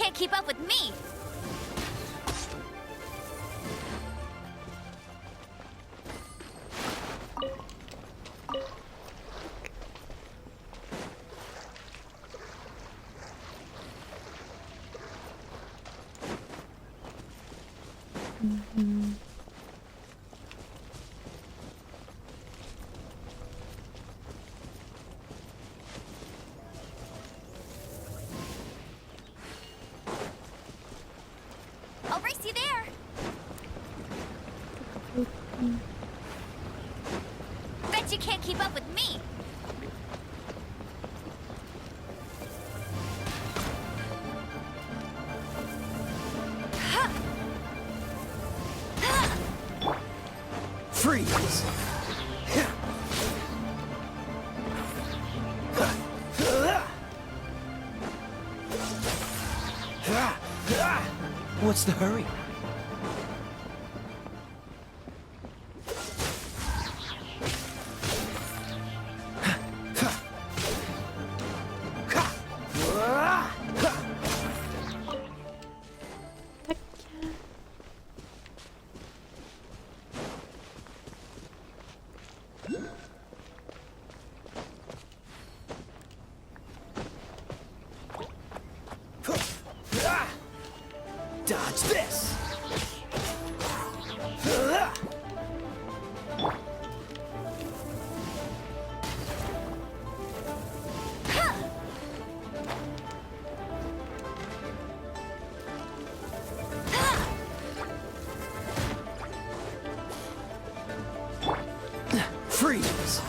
can't keep up with me! I'll race you there! Bet you can't keep up with me! Freeze! What's the hurry? Dodge this! Freeze!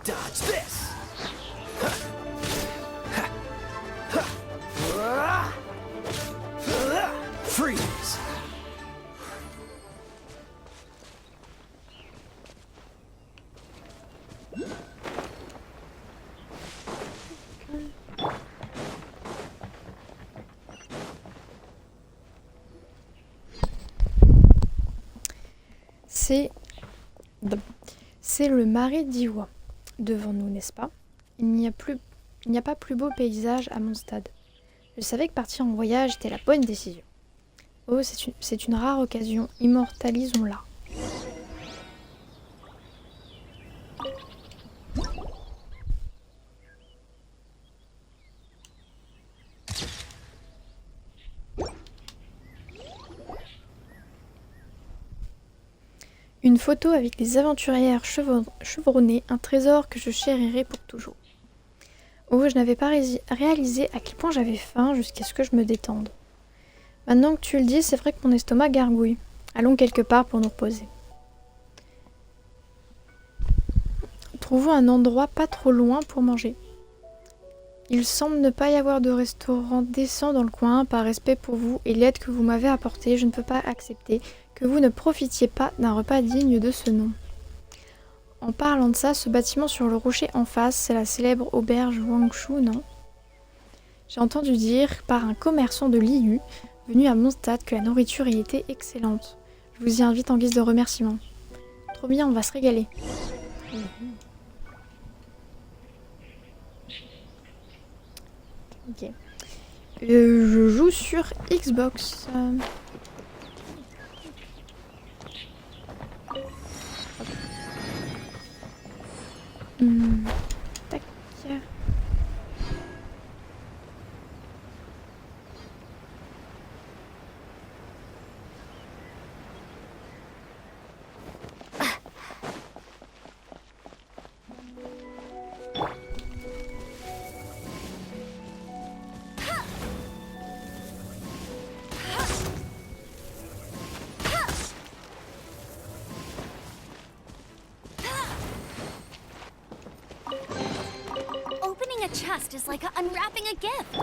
Dodge this! Freeze! C'est le marais d'Iwa. Devant nous, n'est-ce pas? Il n'y a pas plus beau paysage à mon stade. Je savais que partir en voyage était la bonne décision. Oh, c'est une rare occasion, immortalisons-la. Une photo avec les aventurières chevronnées, un trésor que je chérirai pour toujours. Oh, je n'avais pas réalisé à quel point j'avais faim jusqu'à ce que je me détende. Maintenant que tu le dis, c'est vrai que mon estomac gargouille. Allons quelque part pour nous reposer. Trouvons un endroit pas trop loin pour manger. Il semble ne pas y avoir de restaurant décent dans le coin. Par respect pour vous et l'aide que vous m'avez apportée, je ne peux pas accepter que vous ne profitiez pas d'un repas digne de ce nom. En parlant de ça, ce bâtiment sur le rocher en face, c'est la célèbre auberge Wangshu, non? J'ai entendu dire par un commerçant de Liu, venu à mon stade, que la nourriture y était excellente. Je vous y invite en guise de remerciement. Trop bien, on va se régaler. Ok. Je joue sur Xbox. Tac. Opening a chest is like unwrapping a gift.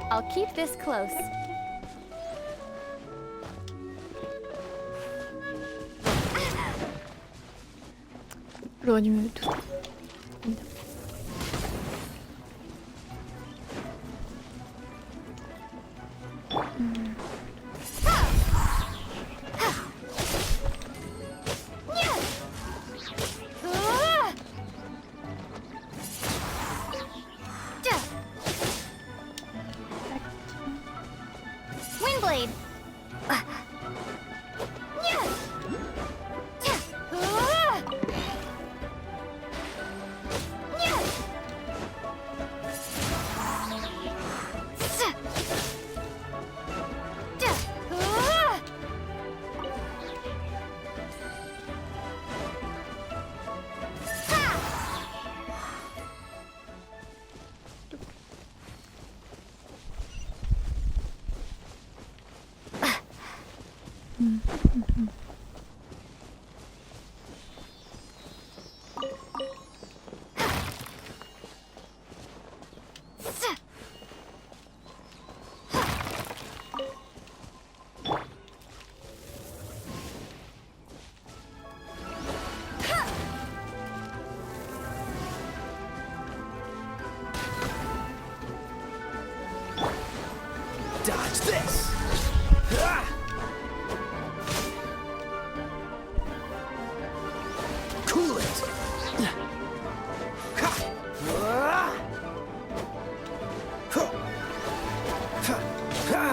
I'll keep this close. J'aurais dû me douter. Windblade. Dodge this! Ah! Cool it! Ha! Ah! Huh. Ha! Ha!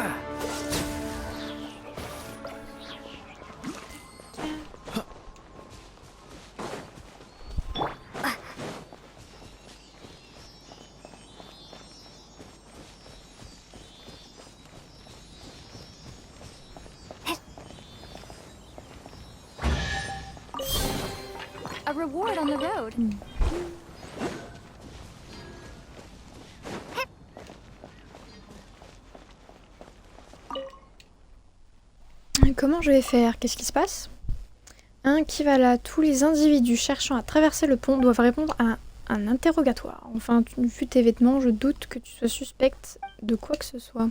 A reward on the road. Comment je vais faire? Qu'est-ce qui se passe? Qui va là? Tous les individus cherchant à traverser le pont doivent répondre à un interrogatoire. Enfin, vu tes vêtements, je doute que tu sois suspecte de quoi que ce soit.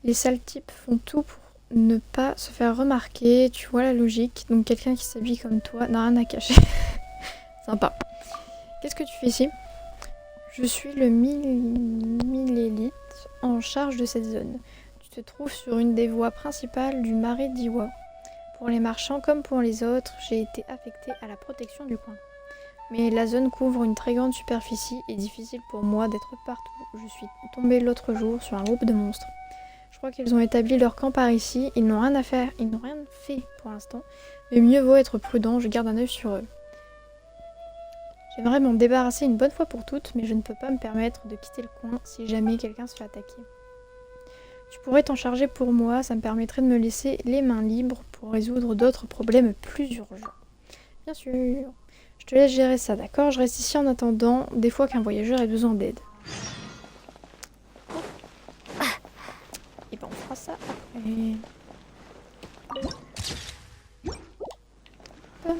Les sales types font tout pour ne pas se faire remarquer, tu vois la logique. Donc quelqu'un qui s'habille comme toi n'a rien à cacher. Sympa. Qu'est-ce que tu fais ici? Je suis le millélite en charge de cette zone. Tu te trouves sur une des voies principales du marais d'Iwa. Pour les marchands comme pour les autres, j'ai été affectée à la protection du coin. Mais la zone couvre une très grande superficie et difficile pour moi d'être partout. Je suis tombée l'autre jour sur un groupe de monstres. Je crois qu'ils ont établi leur camp par ici. Ils n'ont rien à faire, ils n'ont rien fait pour l'instant. Mais mieux vaut être prudent, je garde un œil sur eux. J'aimerais m'en débarrasser une bonne fois pour toutes, mais je ne peux pas me permettre de quitter le coin si jamais quelqu'un se fait attaquer. Tu pourrais t'en charger pour moi, ça me permettrait de me laisser les mains libres pour résoudre d'autres problèmes plus urgents. Bien sûr. Je te laisse gérer ça, d'accord? Je reste ici en attendant, des fois qu'un voyageur ait besoin d'aide. Et ben on fera ça après. Hop.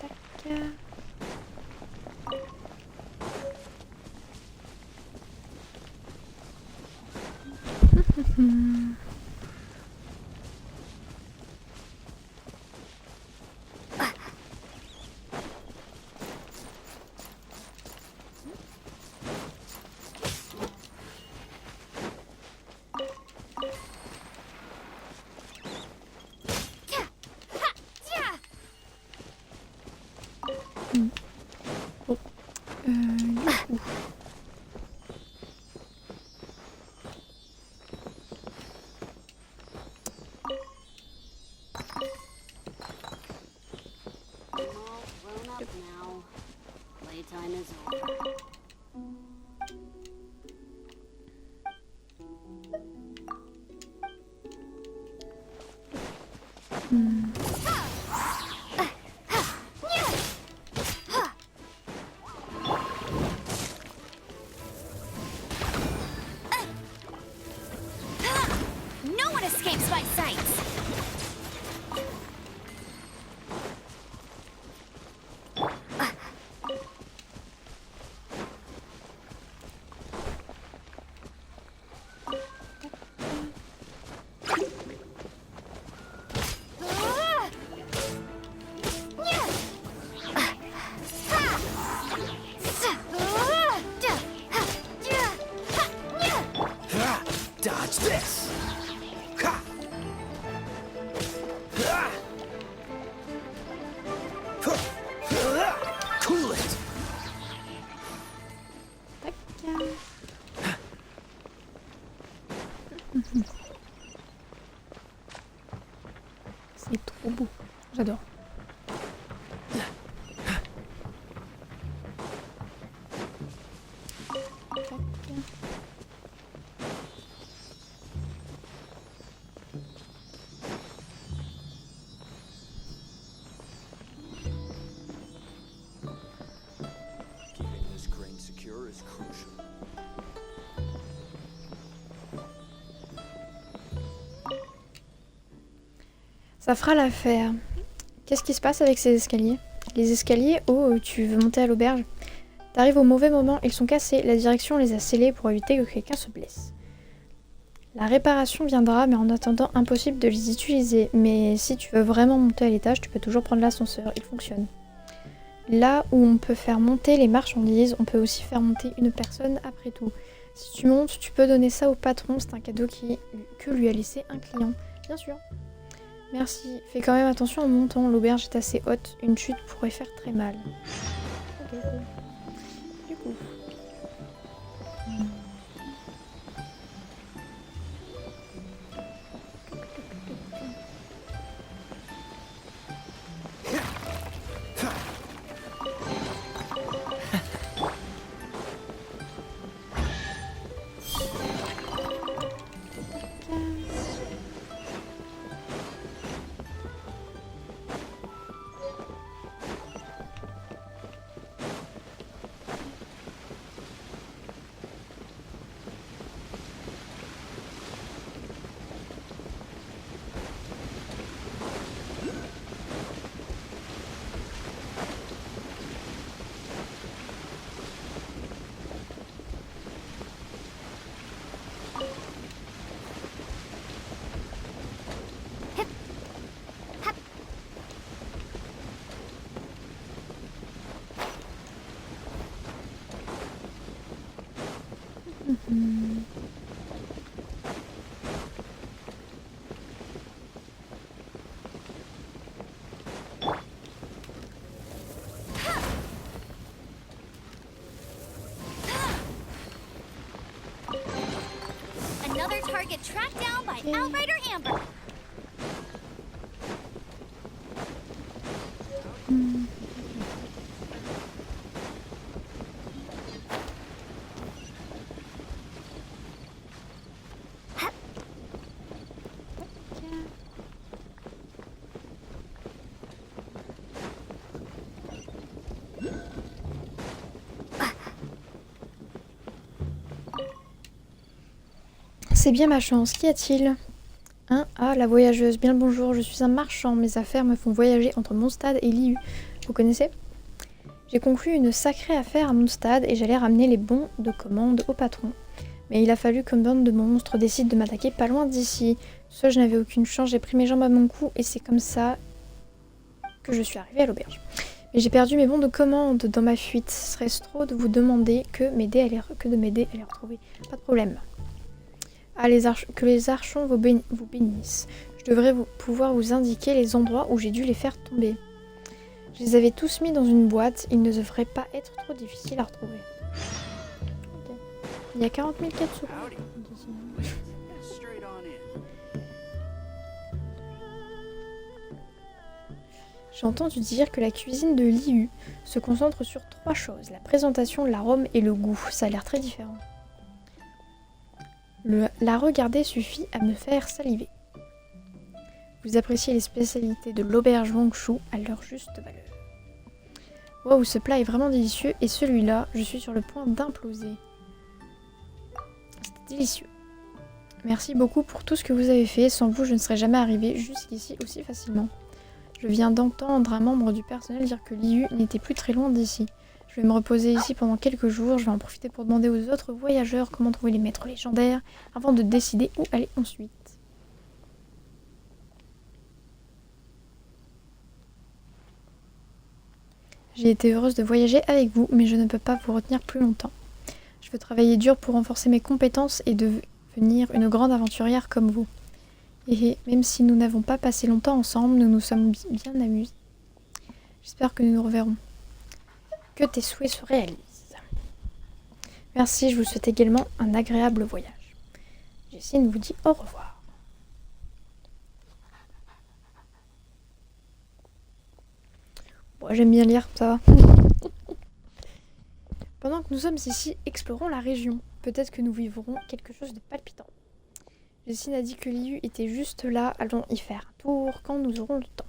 Tac. Bon. Du coup. All grown up now. Playtime is over. Cool it. Tac. C'est trop beau. J'adore. Tac. Keeping this crane secure is crucial. Ça fera l'affaire. Qu'est-ce qui se passe avec ces escaliers? Les escaliers, oh, tu veux monter à l'auberge? T'arrives au mauvais moment, ils sont cassés. La direction les a scellés pour éviter que quelqu'un se blesse. La réparation viendra, mais en attendant, impossible de les utiliser. Mais si tu veux vraiment monter à l'étage, tu peux toujours prendre l'ascenseur, il fonctionne. Là où on peut faire monter les marchandises, on peut aussi faire monter une personne après tout. Si tu montes, tu peux donner ça au patron, c'est un cadeau que lui a laissé un client. Bien sûr. Merci. Fais quand même attention en montant, l'auberge est assez haute, une chute pourrait faire très mal. Ok, cool. Du coup. Another target tracked down by Outrider Amber. C'est bien ma chance, qu'y a-t-il? Hein? Ah, la voyageuse, bien le bonjour, je suis un marchand, mes affaires me font voyager entre Mondstadt et Liyue. Vous connaissez? J'ai conclu une sacrée affaire à Mondstadt et j'allais ramener les bons de commande au patron. Mais il a fallu qu'une bande de monstres décide de m'attaquer pas loin d'ici. Soit je n'avais aucune chance, j'ai pris mes jambes à mon cou et c'est comme ça que je suis arrivée à l'auberge. Mais j'ai perdu mes bons de commande dans ma fuite. Serait-ce trop de vous demander que de m'aider à les retrouver? Pas de problème. Ah, que les archons vous bénissent. Je devrais pouvoir vous indiquer les endroits où j'ai dû les faire tomber. Je les avais tous mis dans une boîte, ils ne devraient pas être trop difficiles à retrouver. Okay. Il y a 40 000 quêtes sous. Straight on in. J'ai entendu dire que la cuisine de Liyue se concentre sur 3 choses, la présentation, l'arôme et le goût. Ça a l'air très différent. La regarder suffit à me faire saliver. Vous appréciez les spécialités de l'auberge Wangshu à leur juste valeur. Waouh, ce plat est vraiment délicieux et celui-là, je suis sur le point d'imploser. C'est délicieux. Merci beaucoup pour tout ce que vous avez fait. Sans vous, je ne serais jamais arrivée jusqu'ici aussi facilement. Je viens d'entendre un membre du personnel dire que Liyue n'était plus très loin d'ici. Je vais me reposer ici pendant quelques jours. Je vais en profiter pour demander aux autres voyageurs comment trouver les maîtres légendaires avant de décider où aller ensuite. J'ai été heureuse de voyager avec vous, mais je ne peux pas vous retenir plus longtemps. Je veux travailler dur pour renforcer mes compétences et devenir une grande aventurière comme vous. Et même si nous n'avons pas passé longtemps ensemble, nous nous sommes bien amusés. J'espère que nous nous reverrons. Que tes souhaits se réalisent. Merci, je vous souhaite également un agréable voyage. Jessine vous dit au revoir. Bon, j'aime bien lire ça. Pendant que nous sommes ici, explorons la région. Peut-être que nous vivrons quelque chose de palpitant. Jessine a dit que l'IU était juste là. Allons y faire un tour quand nous aurons le temps.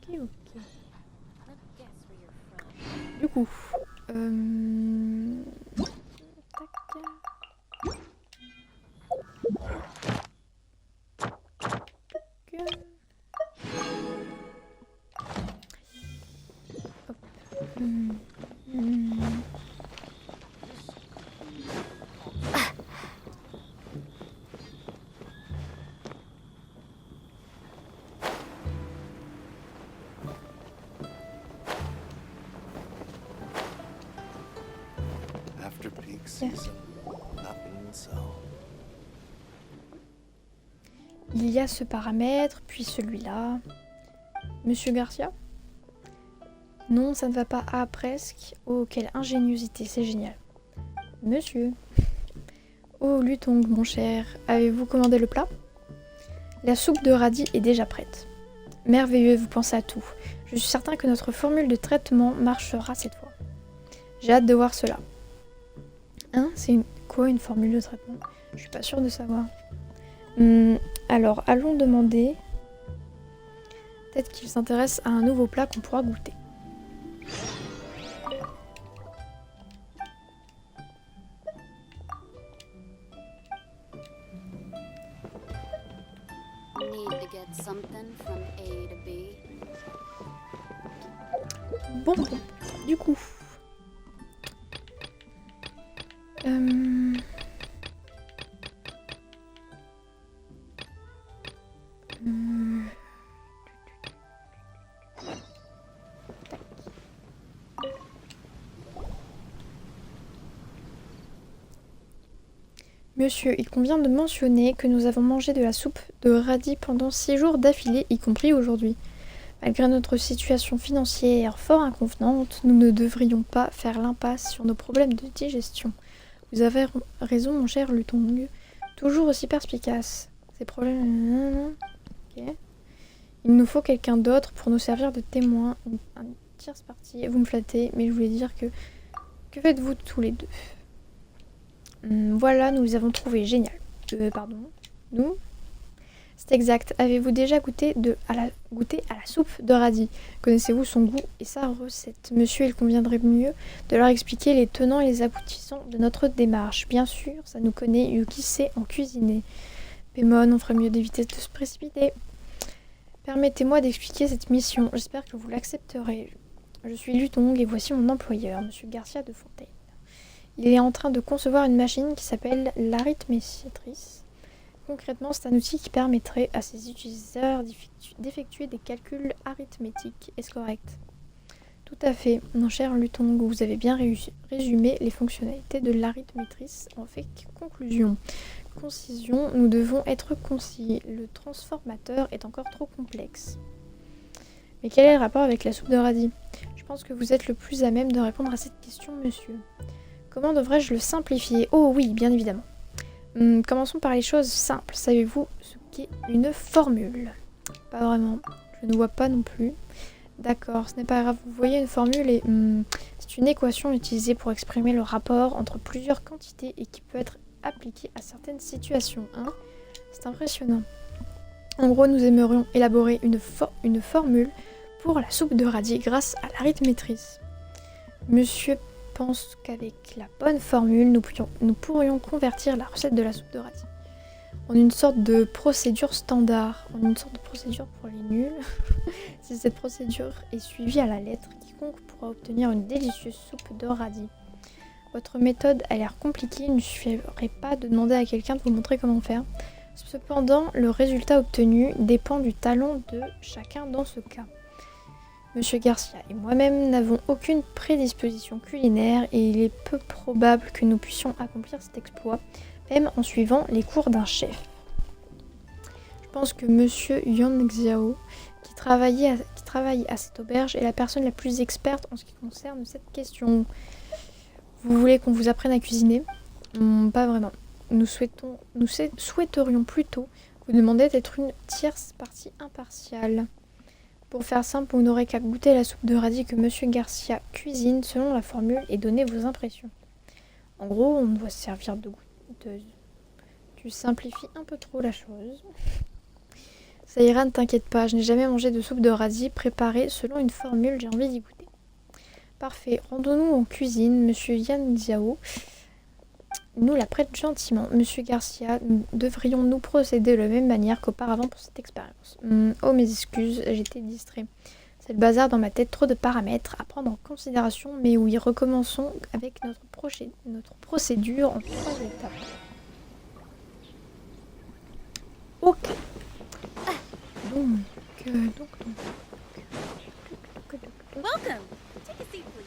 Ok. Du coup, After peak season, nothing so. Il y a ce paramètre, puis celui-là. Monsieur Garcia? Non, ça ne va pas. Ah, presque. Oh, quelle ingéniosité, c'est génial. Monsieur. Oh, Lutong, mon cher, avez-vous commandé le plat? La soupe de radis est déjà prête. Merveilleux, vous pensez à tout. Je suis certain que notre formule de traitement marchera cette fois. J'ai hâte de voir cela. Hein? C'est quoi une formule de traitement? Je suis pas sûre de savoir. Alors, allons demander. Peut-être qu'il s'intéresse à un nouveau plat qu'on pourra goûter. Need to get something from A to B. Bon, du coup. Monsieur, il convient de mentionner que nous avons mangé de la soupe de radis pendant 6 jours d'affilée, y compris aujourd'hui. Malgré notre situation financière fort inconvenante, nous ne devrions pas faire l'impasse sur nos problèmes de digestion. Vous avez raison, mon cher Lutong. Toujours aussi perspicace. Ces problèmes... Ok. Il nous faut quelqu'un d'autre pour nous servir de témoin. Un tierce partie. Vous me flattez, mais je voulais dire que... Que faites-vous tous les deux? Voilà, nous les avons trouvés. Génial. Pardon. Nous? C'est exact. Avez-vous déjà goûté à la soupe de radis? Connaissez-vous son goût et sa recette? Monsieur, il conviendrait mieux de leur expliquer les tenants et les aboutissants de notre démarche. Bien sûr, ça nous connaît, Yuki sait en cuisiner. Paimon, on ferait mieux d'éviter de se précipiter. Permettez-moi d'expliquer cette mission. J'espère que vous l'accepterez. Je suis Lutong et voici mon employeur, Monsieur Garcia de Fontaine. Il est en train de concevoir une machine qui s'appelle l'arithmétrice. Concrètement, c'est un outil qui permettrait à ses utilisateurs d'effectuer des calculs arithmétiques. Est-ce correct? Tout à fait, mon cher Lutong, vous avez bien résumé les fonctionnalités de l'arithmétrice en fait conclusion. Concision, nous devons être concis. Le transformateur est encore trop complexe. Mais quel est le rapport avec la soupe de radis? Je pense que vous êtes le plus à même de répondre à cette question, monsieur. Comment devrais-je le simplifier? Oh oui, bien évidemment. Commençons par les choses simples. Savez-vous ce qu'est une formule? Pas vraiment. Je ne vois pas non plus. D'accord, ce n'est pas grave. Vous voyez, une formule est... c'est une équation utilisée pour exprimer le rapport entre plusieurs quantités et qui peut être appliquée à certaines situations. Hein? C'est impressionnant. En gros, nous aimerions élaborer une formule pour la soupe de radis grâce à l'arithmétrice. Monsieur pense qu'avec la bonne formule, nous pourrions convertir la recette de la soupe de radis en une sorte de procédure standard, en une sorte de procédure pour les nuls. Si cette procédure est suivie à la lettre, quiconque pourra obtenir une délicieuse soupe de radis. Votre méthode a l'air compliquée, il ne suffirait pas de demander à quelqu'un de vous montrer comment faire. Cependant, le résultat obtenu dépend du talent de chacun dans ce cas. Monsieur Garcia et moi-même n'avons aucune prédisposition culinaire et il est peu probable que nous puissions accomplir cet exploit, même en suivant les cours d'un chef. Je pense que Monsieur Yuan Xiao, qui travaille à cette auberge, est la personne la plus experte en ce qui concerne cette question. Vous voulez qu'on vous apprenne à cuisiner? Pas vraiment. Nous souhaiterions plutôt vous demander d'être une tierce partie impartiale. Pour faire simple, vous n'aurez qu'à goûter la soupe de radis que Monsieur Garcia cuisine selon la formule et donner vos impressions. En gros, on doit se servir de goûteuse. Tu simplifies un peu trop la chose. Ça ira, ne t'inquiète pas, je n'ai jamais mangé de soupe de radis préparée selon une formule, j'ai envie d'y goûter. Parfait, rendons-nous en cuisine. Monsieur Yan Xiao nous la prête gentiment. Monsieur Garcia, devrions-nous procéder de la même manière qu'auparavant pour cette expérience? Oh, mes excuses, j'étais distrait. C'est le bazar dans ma tête, trop de paramètres à prendre en considération, mais oui, recommençons avec notre procédure en 3 étapes. Ok. Donc. Welcome. Take a seat, please.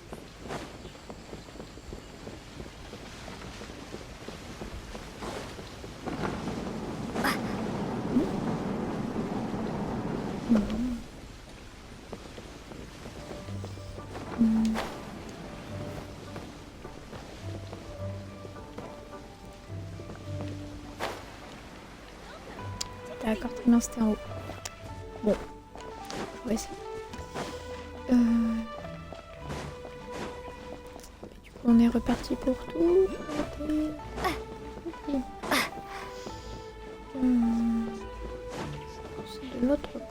D'accord, très bien, c'était en haut. Bon, on va essayer. Du coup, on est reparti pour tout. Ok. C'est de l'autre côté.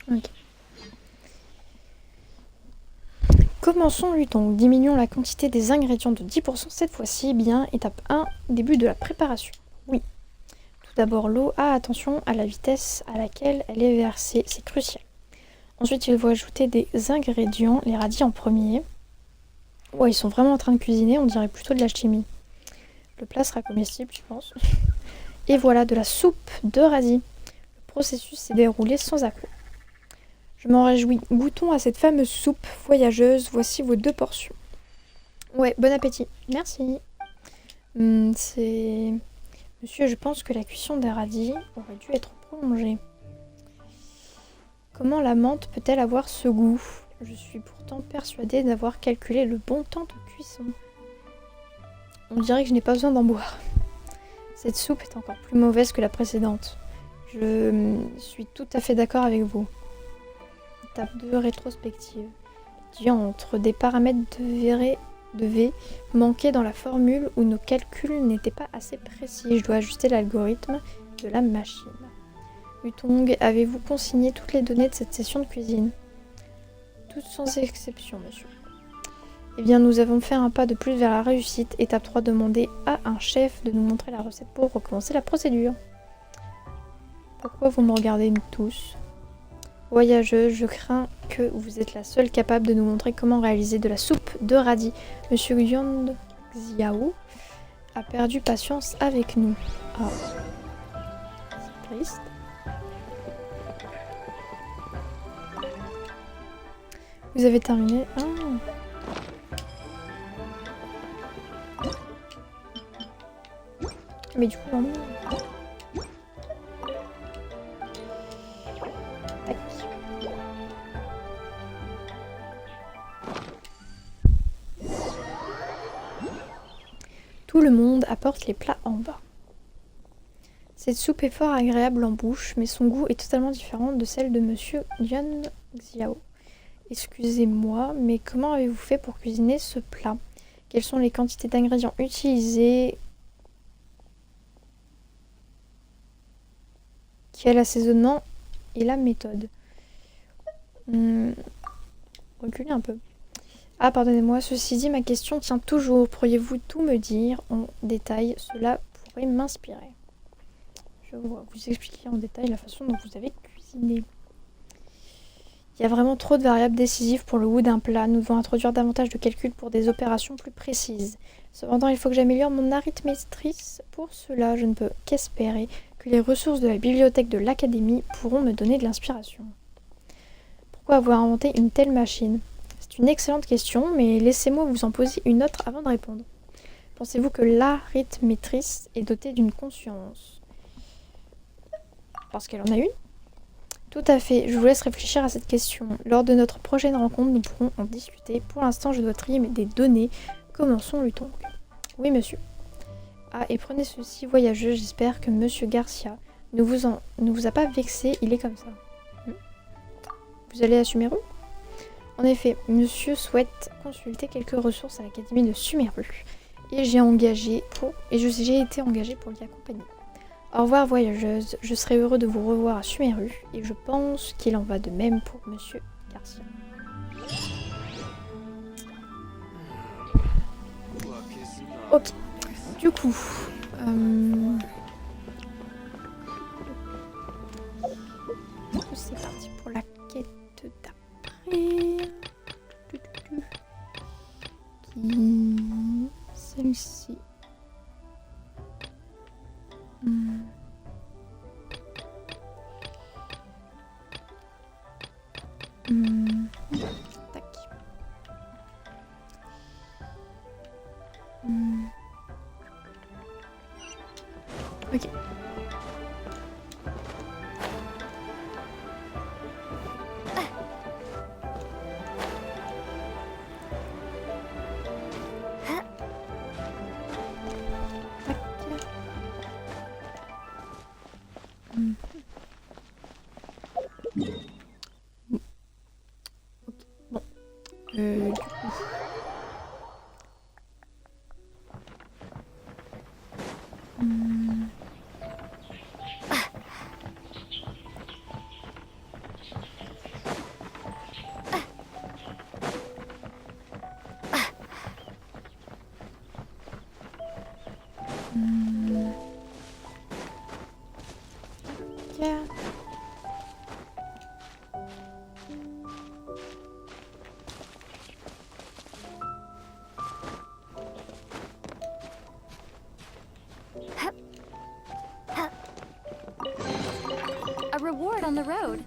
Ok. Commençons-lui donc. Diminuons la quantité des ingrédients de 10% cette fois-ci. Bien, étape 1, début de la préparation. Oui. Tout d'abord l'eau. Ah, attention à la vitesse à laquelle elle est versée, c'est crucial. Ensuite, il faut ajouter des ingrédients, les radis en premier. Ouais, ils sont vraiment en train de cuisiner, on dirait plutôt de l'alchimie. Le plat sera comestible, je pense. Et voilà, de la soupe de radis. Le processus s'est déroulé sans accroc. Je m'en réjouis. Goûtons à cette fameuse soupe voyageuse. Voici vos 2 portions. Ouais, bon appétit. Merci. Monsieur, je pense que la cuisson des radis aurait dû être prolongée. Comment la menthe peut-elle avoir ce goût? Je suis pourtant persuadée d'avoir calculé le bon temps de cuisson. On dirait que je n'ai pas besoin d'en boire. Cette soupe est encore plus mauvaise que la précédente. Je suis tout à fait d'accord avec vous. Étape 2, rétrospective. Diantre, des paramètres de V manquaient dans la formule où nos calculs n'étaient pas assez précis. Je dois ajuster l'algorithme de la machine. Hutong, avez-vous consigné toutes les données de cette session de cuisine? Toutes sans exception, monsieur. Eh bien, nous avons fait un pas de plus vers la réussite. Étape 3, demander à un chef de nous montrer la recette pour recommencer la procédure. Pourquoi vous me regardez tous? Voyageuse, je crains que vous êtes la seule capable de nous montrer comment réaliser de la soupe de radis. Monsieur Yuan Xiao a perdu patience avec nous. Ah. C'est triste. Vous avez terminé. Ah. Mais du coup, non. Tac. Tout le monde apporte les plats en bas. Cette soupe est fort agréable en bouche, mais son goût est totalement différent de celle de Monsieur Yuan Xiao. Excusez-moi, mais comment avez-vous fait pour cuisiner ce plat? Quelles sont les quantités d'ingrédients utilisées? Quel assaisonnement et la méthode? Reculez un peu. Ah, pardonnez-moi, ceci dit, ma question tient toujours. Pourriez-vous tout me dire en détail? Cela pourrait m'inspirer. Je vais vous expliquer en détail la façon dont vous avez cuisiné. Il y a vraiment trop de variables décisives pour le goût d'un plat. Nous devons introduire davantage de calculs pour des opérations plus précises. Cependant, il faut que j'améliore mon arithmétrice. Pour cela, je ne peux qu'espérer que les ressources de la bibliothèque de l'académie pourront me donner de l'inspiration. Pourquoi avoir inventé une telle machine? C'est une excellente question, mais laissez-moi vous en poser une autre avant de répondre. Pensez-vous que l'arithmétrice est dotée d'une conscience? Parce qu'elle en a une? Tout à fait, je vous laisse réfléchir à cette question. Lors de notre prochaine rencontre, nous pourrons en discuter. Pour l'instant, je dois trier des données. Commençons le donc. Oui, monsieur. Ah, et prenez ceci, voyageux. J'espère que monsieur Garcia ne vous a pas vexé. Il est comme ça. Vous allez à Sumeru? En effet, monsieur souhaite consulter quelques ressources à l'académie de Sumeru. Et j'ai été engagée pour l'y accompagner. Au revoir voyageuse, je serai heureux de vous revoir à Sumeru et je pense qu'il en va de même pour monsieur Garcia. Ok, du coup, c'est parti pour la quête d'après. Celle-ci. Tac. Ok. Du coup. A reward on the road.